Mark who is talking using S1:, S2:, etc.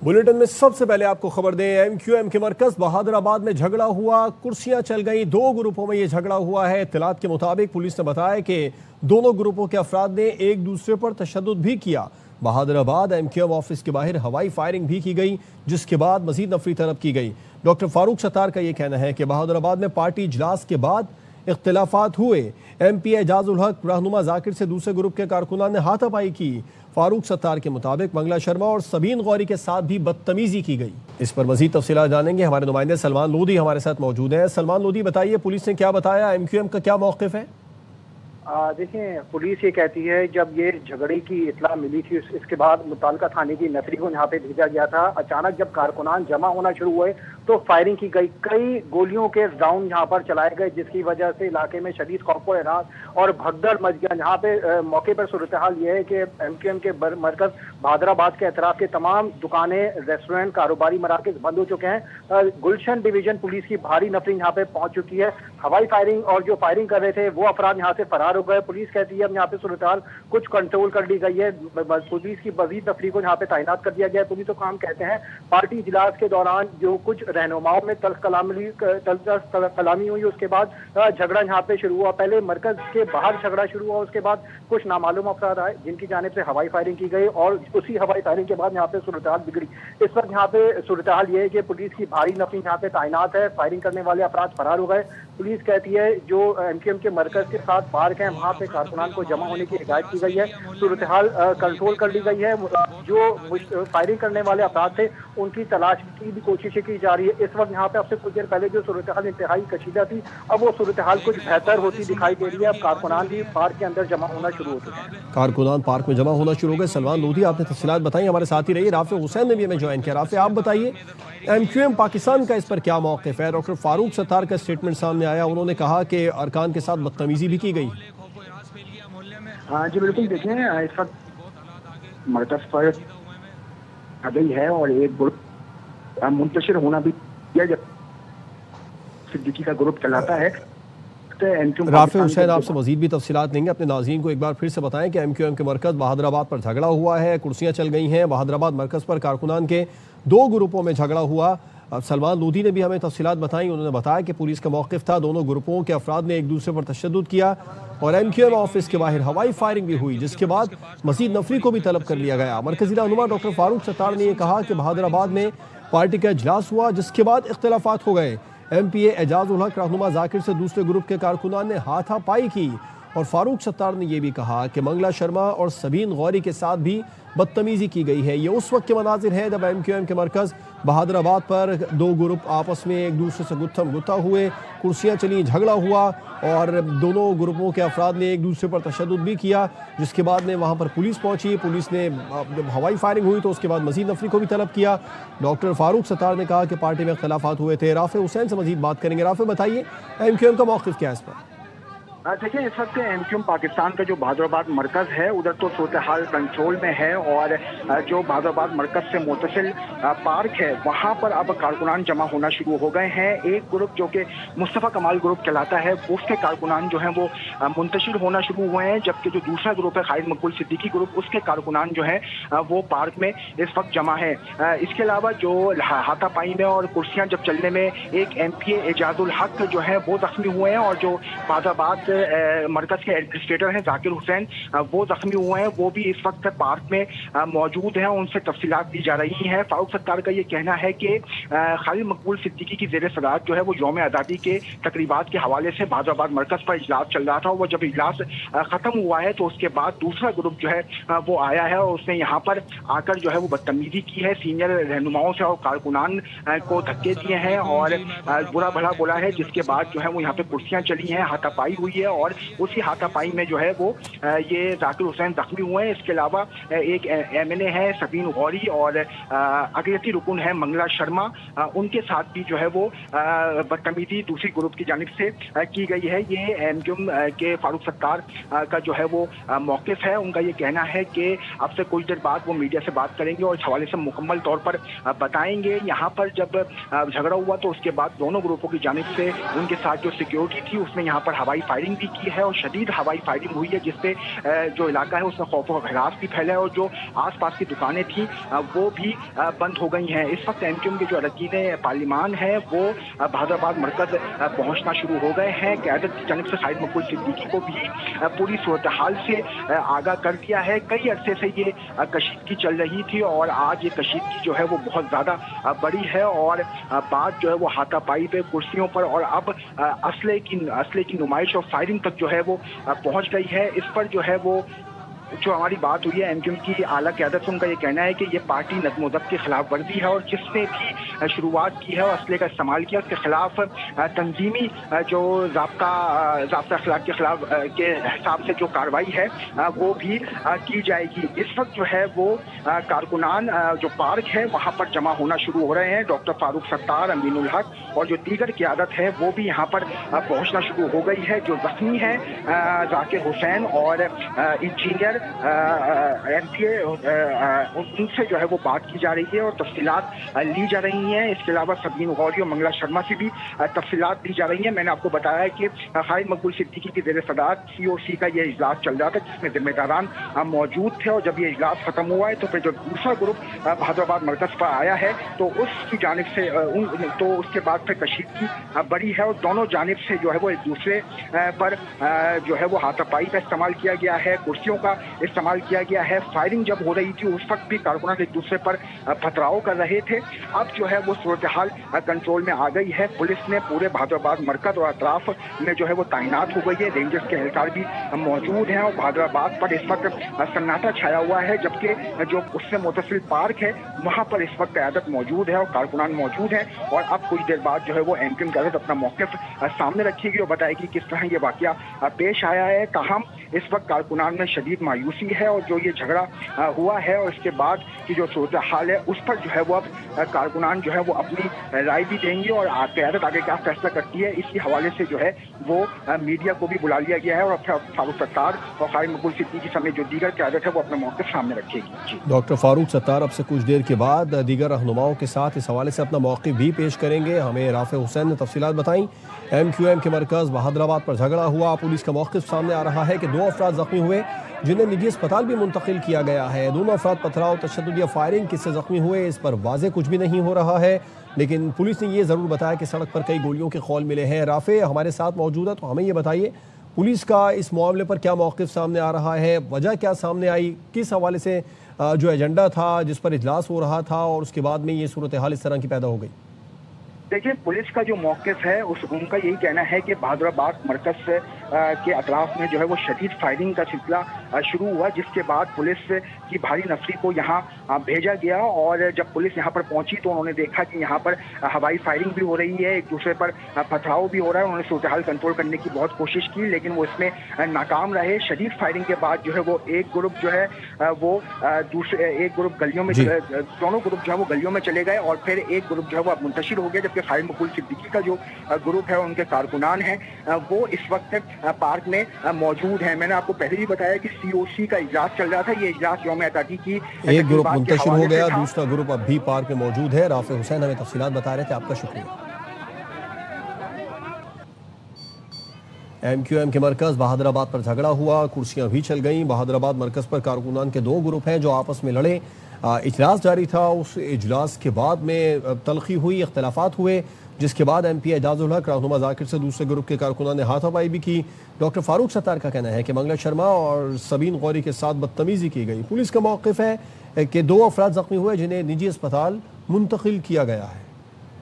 S1: Bulletin में सबसे पहले आपको खबर दें, एमक्यूएम के मरकज बहादुराबाद में झगड़ा हुआ, कुर्सियां चल गई। दो ग्रुपों में यह झगड़ा हुआ है। इत्तलात के मुताबिक पुलिस ने बताया कि दोनों ग्रुपों के अफराद ने एक दूसरे पर तशद्दुद भी किया। बहादुराबाद एमक्यूएम ऑफिस के बाहर हवाई फायरिंग भी की गई, जिसके बाद मजीद नफरी तलब की गई। डॉक्टर फारूक सत्तार का यह कहना है कि बहादुराबाद में पार्टी इजलास के बाद इख्तिलाफात हुए। MP एजाजुल हक रहनुमा जाकिर से दूसरे ग्रुप के कारकुनान ने हाथापाई की। फारूक सत्तार के मुताबिक मंगला शर्मा और सबीन गौरी के साथ भी बदतमीजी की गई। इस पर मजीद तफसीलात जानेंगे, हमारे नुमाइंदे सलमान लोधी हमारे साथ मौजूद हैं। सलमान लोधी, बताइए पुलिस ने क्या बताया, MQM का क्या मौक़िफ़ है?
S2: देखिए, पुलिस ये कहती है जब ये झगड़े की इत्तला मिली थी इसके बाद मुताल्लिका थाने की नफरी को यहाँ पे भेजा गया था। अचानक जब कारकुनान जमा होना शुरू हुए तो फायरिंग की गई। कई गोलियों के राउंड यहाँ पर चलाए गए, जिसकी वजह से इलाके में शदीद खौफ एहसास और भगदड़ मच गया। यहाँ पे मौके पर सूरत हाल ये है कि MQM के मरकज बहादुराबाद के अतराफ के तमाम दुकानें, रेस्टोरेंट, कारोबारी मराकज बंद हो चुके हैं। गुलशन डिवीजन पुलिस की भारी नफरी यहाँ पे पहुंच चुकी है। हवाई फायरिंग और जो फायरिंग कर रहे थे वो अफराद यहाँ से फरार हो गए। पुलिस कहती है अब यहाँ पे सूरत हाल कुछ कंट्रोल कर ली गई है। पुलिस की मजीद नफरी को यहाँ पे तैनात कर दिया गया है। पुलिस तो काम कहते हैं पार्टी इजलास के दौरान जो कुछ रहनुमाओं में तल्ख कलामी हुई, उसके बाद झगड़ा यहाँ पे शुरू हुआ। पहले मरकज के बाहर झगड़ा शुरू हुआ, उसके बाद कुछ नामालूम अफराद आए जिनकी जानिब से हवाई फायरिंग की गई और उसी हवाई फायरिंग के बाद यहाँ पे सूरत हाल बिगड़ी। इस वक्त यहाँ पे सूरत हाल ये है कि पुलिस की भारी नफरी यहाँ पे तैनात है। फायरिंग करने वाले अफराद फरार हो गए। पुलिस कहती है जो MQM के मरकज के साथ पार्क है वहाँ पे कारकुनान को जमा होने की हिदायत की गई है। सूरत हाल कंट्रोल कर ली गई है। जो फायरिंग करने वाले अफराद थे उनकी तलाश की भी कोशिशें की जा रही है। इस वक्त यहाँ पे अब से कुछ देर पहले जो सूरत हाल इंतहाई कशीदा थी, अब वो सूरत हाल कुछ बेहतर होती दिखाई दे रही है। अब कारकुनान भी पार्क के अंदर जमा होना शुरू हो चुके हैं।
S1: कारकुनान पार्क में जमा होना शुरू हो गए। सलमान लोधी, आपने तफसीलात बताई, हमारे साथ ही रहिए। राफे हुसैन ने भी हमें ज्वाइन किया। राफे, आप बताइए MQM पाकिस्तान का इस पर क्या मौक़िफ़ है? डॉक्टर फारूक सत्तार का स्टेटमेंट सामने आया, उन्होंने कहा कि अरकान के साथ बदतमीजी भी की गई।
S3: हाँ जी बिल्कुल, देखें इस वक्त मरकज पर आ गई है और एक ग्रुप मुंतशिर होना भी किया जब सिद्दीकी का ग्रुप चलाता है।
S1: राफे हुसैन आपसे मजीद भी तफसीलात लेंगे। अपने नाज़रीन को एक बार फिर से बताएं कि MQM के मरकज बहादुराबाद पर झगड़ा हुआ है, कुर्सियां चल गई हैं। बहादुराबाद मरकज पर कारकुनान के दो ग्रुपों में झगड़ा हुआ। अब सलमान लोधी ने भी हमें तफसीलात बताई। उन्होंने बताया कि पुलिस का मौक़िफ़ था, दोनों ग्रुपों के अफराद ने एक दूसरे पर तशद्दुद किया और MQM ऑफिस के बाहर हवाई फायरिंग भी हुई, जिसके बाद मजीद नफरी को भी तलब कर लिया गया। मरकजी रहनुमा डॉक्टर फारूक सत्तार ने यह कहा कि बहादुराबाद में पार्टी का इजलास हुआ, जिसके बाद इख्तिलाफात हो गए। MP एजाजुल हक रहनुमा जाकिर से दूसरे ग्रुप के कारकुनान ने हाथापाई की और फारूक सत्तार ने यह भी कहा कि मंगला शर्मा और सबीन गौरी के साथ भी बदतमीजी की गई है। ये उस वक्त के मनाजिर है जब MQM के मरकज़ बहादुराबाद पर दो ग्रुप आपस में एक दूसरे से गुत्थम गुत्था हुए, कुर्सियां चली, झगड़ा हुआ और दोनों ग्रुपों के अफराद ने एक दूसरे पर तशद्दुद भी किया, जिसके बाद में वहाँ पर पुलिस पहुंची। पुलिस ने जब हवाई फायरिंग हुई तो उसके बाद मजीद नफरी को भी तलब किया। डॉक्टर फारूक सत्तार ने कहा कि पार्टी में इख्तिलाफात हुए थे। राफे हुसैन से मजीद बात करेंगे। राफे, बताइए MQM का मौक़िफ़ क्या है इस पर?
S3: देखिए, इस वक्त MQM पाकिस्तान का जो बहादुराबाद मरकज है उधर तो सूरत हाल कंट्रोल में है और जो बहादुराबाद मरकज से मुतसिल पार्क है वहाँ पर अब कारकुनान जमा होना शुरू हो गए हैं। एक ग्रुप जो कि मुस्तफ़ा कमाल ग्रुप चलाता है उसके कारकुनान जो हैं वो मुंतशिर होना शुरू हुए हैं, जबकि जो दूसरा ग्रुप है खालिद मकबूल सिद्दीकी ग्रुप, उसके कारकुनान जो है वो पार्क में इस वक्त जमा है। इसके अलावा जो हाथापाई में और कुर्सियाँ जब चलने में एक MP एजाजुल हक जो है वो जख्मी हुए हैं और जो बहादुराबाद मरकज के एडमिनिस्ट्रेटर हैं जाकिर हुसैन, वो जख्मी हुए हैं। वो भी इस वक्त पार्क में मौजूद हैं, उनसे तफसीलात दी जा रही हैं। फारूक सत्तार का ये कहना है कि खालिद मकबूल सिद्दीकी की ज़ेर सदारत जो है वो यौम आज़ादी के तकरीबात के हवाले से बहादुराबाद मरकज पर इजलास चल रहा था। वो जब इजलास ख़त्म हुआ है तो उसके बाद दूसरा ग्रुप जो है वो आया है और उसने यहाँ पर आकर जो है वो बदतमीजी की है, सीनियर रहनुमाओं से और कारकुनान को धक्के दिए हैं और बुरा भला बोला है, जिसके बाद जो है वो यहाँ पे कुर्सियाँ चली हैं, हाथापाई हुई है और उसी हाथापाई में जो है वो ये जाकिर हुसैन जख्मी हुए हैं। इसके अलावा एक MNA है सबीन गौरी और अगलती रुकन है मंगला शर्मा, उनके साथ भी जो है वो बदतमीजी दूसरी ग्रुप की जानिब से की गई है। ये MQM के फारूक सत्तार का जो है वो मौक़िफ़ है। उनका ये कहना है कि अब से कुछ देर बाद वो मीडिया से बात करेंगे और इस हवाले से मुकम्मल तौर पर बताएंगे। यहाँ पर जब झगड़ा हुआ तो उसके बाद दोनों ग्रुपों की जानिब से उनके साथ जो सिक्योरिटी थी उसने यहाँ पर हवाई फायरिंग फायरिंग भी की है और शदीद हवाई फायरिंग हुई है, जिससे जो इलाका है उसमें खौफ और हरास भी फैला है और जो आसपास की दुकानें थी वो भी बंद हो गई हैं। इस वक्त एमक्यूएम के जो अरकान पार्लिमान है वो बहादुराबाद मरकज पहुंचना शुरू हो गए हैं। क़यादत की जानिब से खालिद मकबूल सिद्दीकी को भी पूरी सूरत हाल से आगाह कर दिया है। कई अरसे से ये कशीदगी चल रही थी और आज ये कशीदगी जो है वो बहुत ज़्यादा बड़ी है और बात जो है वो हाथापाई पे, कुर्सियों पर और अब असले की नुमाइश और फायरिंग तक जो है वो पहुंच गई है। इस पर जो है वो जो हमारी बात हुई है एमक्यूएम की आला क़यादत से, उनका ये कहना है कि ये पार्टी नज़्म-ओ-ज़ब्त की खिलाफ वर्जी है और जिसने भी शुरुआत की है और असले का इस्तेमाल किया उसके खिलाफ तंजीमी जो ज़ाब्ता अखलाक के खिलाफ के हिसाब से जो कार्रवाई है वो भी की जाएगी। इस वक्त जो है वो कारकुनान जो पार्क है वहाँ पर जमा होना शुरू हो रहे हैं। डॉक्टर फारूक सत्तार, अमीनुल हक और जो दीगर क़यादत है वो भी यहाँ पर पहुँचना शुरू हो गई है। जो ज़ख्मी है ज़ाकिर हुसैन और इंजीनियर MCA उनसे जो है वो बात की जा रही है और तफसीलात ली जा रही हैं। इसके अलावा सबीन गौरी और मंगला शर्मा से भी तफसीलात दी जा रही हैं। मैंने आपको बताया कि खालिद मकबूल सिद्दीकी की ज़ेर सदारत COC का ये इजलास चल रहा था जिसमें जिम्मेदारान मौजूद थे और जब ये इजलास खत्म हुआ है तो फिर जो दूसरा ग्रुप बहादुराबाद मरकज पर आया है तो उसकी जानिब से तो उसके बाद फिर कशीदगी बड़ी है और दोनों जानिब से जो है वो एक दूसरे पर जो है वो हाथापाई का इस्तेमाल किया गया है, कुर्सियों का इस्तेमाल किया गया है। फायरिंग जब हो रही थी उस वक्त भी कारकुनान एक दूसरे पर पथराव कर रहे थे। अब जो है वो सूरत हाल कंट्रोल में आ गई है। पुलिस ने पूरे बहादुराबाद मरकज और अतराफ में जो है वो तैनात हो गई है। रेंजर्स के एहलकार भी मौजूद हैं और बहादुराबाद पर इस वक्त सन्नाटा छाया हुआ है, जबकि जो उससे मुतसिल पार्क है वहाँ पर इस वक्त क़यादत मौजूद है और कारकुनान मौजूद है और अब कुछ देर बाद जो है वो एमक्यूएम क़यादत अपना मौक़िफ़ सामने रखेगी और बताएगी किस तरह ये वाक़या पेश आया है। ताहम इस वक्त कारकुनान में शदीद मायूसी है और जो ये झगड़ा हुआ है और इसके बाद की जो सूरत हाल है उस पर जो है वो अब कारकुनान जो है वो अपनी राय भी देंगे और क़यादत आगे क्या फैसला करती है इसी हवाले से जो है वो मीडिया को भी बुला लिया गया है और फारूक सत्तार और खालिद मकबूल सिद्दीकी समेत जो दीगर क़यादत है वो अपना मौक़िफ़ सामने रखेगी।
S1: डॉक्टर फारूक सत्तार अब से कुछ देर के बाद दीगर रहनुमाओं के साथ इस हवाले से अपना मौक़िफ़ भी पेश करेंगे। हमें राफ़े हुसैन ने तफसीलात बताई। एमक्यूएम के मरकज़ बहादुराबाद पर झगड़ा हुआ, पुलिस का मौक़िफ़ सामने आ रहा है कि 2 अफराद ज़ख्मी हुए जिन्हें निजी अस्पताल भी मुंतकिल किया गया है। दोनों अफराद पथराव, तशद्दुद या फायरिंग किससे ज़ख्मी हुए इस पर वाज़ेह कुछ भी नहीं हो रहा है, लेकिन पुलिस ने ये ज़रूर बताया कि सड़क पर कई गोलियों के खौल मिले हैं। राफ़े हमारे साथ मौजूद है, तो हमें ये बताइए पुलिस का इस मामले पर क्या मौक़िफ़ सामने आ रहा है, वजह क्या सामने आई, किस हवाले से जो एजेंडा था जिस पर इजलास हो रहा था और उसके बाद में ये सूरत हाल इस तरह की पैदा हो गई।
S3: देखिए, पुलिस का जो मौक़िफ़ है उनका यही कहना है कि बहादुराबाद मरकज़ के अतराफ में जो है वो शदीद फायरिंग का सिलसिला शुरू हुआ, जिसके बाद पुलिस की भारी नफरी को यहाँ भेजा गया और जब पुलिस यहाँ पर पहुंची तो उन्होंने देखा कि यहाँ पर हवाई फायरिंग भी हो रही है, एक दूसरे पर पथराव भी हो रहा है। उन्होंने सूरत हाल कंट्रोल करने की बहुत कोशिश की लेकिन वो इसमें नाकाम रहे। शदीद फायरिंग के बाद जो है वो एक ग्रुप जो है वो दूसरे एक ग्रुप गलियों में दोनों ग्रुप जो है वो गलियों में चले गए और फिर एक ग्रुप जो है वो अब मुंतशिर हो गया, जबकि खालिद मकबूल सिद्दीकी का जो ग्रुप है उनके कारकुनान हैं वो इस वक्त पार्क में मौजूद हैं। मैंने आपको पहले ही बताया कि COC का इजलास चल रहा था। ये इजलास यौम आज़ादी की
S1: एक ग्रुप मुंतशिर हो गया, दूसरा ग्रुप अब भी पार्क में मौजूद है। राफ़े हुसैन हमें तफसीलात बता रहे थे, आपका शुक्रिया। एमक्यूएम के मरकज़ बहादुराबाद पर झगड़ा हुआ, कुर्सियां भी चल गईं। बहादुराबाद मरकज़ पर कारकुनान के 2 ग्रुप हैं जो आपस में लड़े। इजलास जारी था, उस इजलास के बाद में तलखी हुई, इख्तलाफात हुए, जिसके बाद MP एजाजुल हक रहनुमा ज़ाकिर से दूसरे ग्रुप के कारकुनान ने हाथापाई भी की। डॉक्टर फारूक सत्तार का कहना है कि मंगला शर्मा और सबीन गौरी के साथ बदतमीज़ी की गई। पुलिस का मौक़िफ़ है कि 2 अफराद ज़ख्मी हुए जिन्हें निजी अस्पताल मुंतकिल किया गया है।